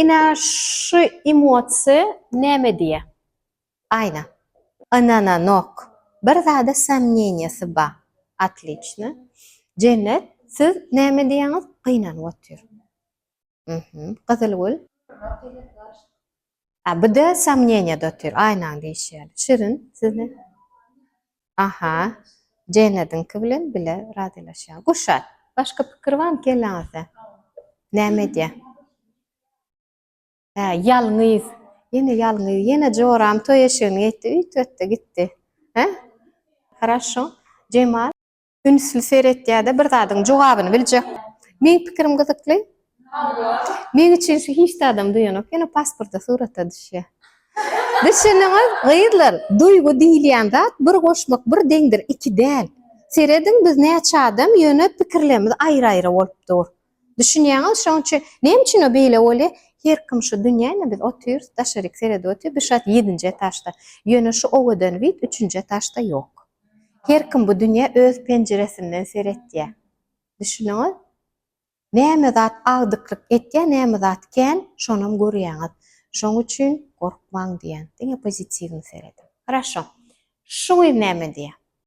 ina şu emotsiya näme diye? Aynen. Anananok. Bir zada samneniyasi ba. Отлично. Cennet, siz näme diýäňiz? Gynanyp otýar. Kızılgül. Bu da samneniýa dötür. Aynen diýişýär. Şirin, siz ne? Aha. Cennetiňki bilen bile razylaşýar. Guşat. Başka pikir barmy kelläňizde? Näme diýär? Ýalňyz. Ýene ýalňyz. Ýene joram toýaşyny etdi, ütde gitdi. He? Хорошо. Cemal, ünsül seretdiýärde bir zadyň jogabyny biljek. Meň pikirim gyzykly. Men üçin şu hiç adam duýanok, ýene pasporta surata düşýär. Düşünüňiz, gyýdlar, duýgu diýilýän zat bir goşmak, bir deňdir, iki däl. Serediň biz näçe adam ýöne pikirlerimiz aýry-aýry bolupdyr. Düşünýäňiz, şoň üçin näme üçin o beýle bolýar? Her kim şu dünýäni biz otyrys, daşaryk seredip otyrys, bir şat 7-nji etaşda. Ýöne şu owadan wit 3-nji etaşda ýok. Her kim bu dünýä öz penjeresinden seretdiýär. Düşünüňiz? Näme zat agdyklyk etýär, näme zat ken, şonam görýäňiz. Şoň üçin gorkmaň diýen. Diňe pozitiwni seredip. Хорошо. Şu näme diýär?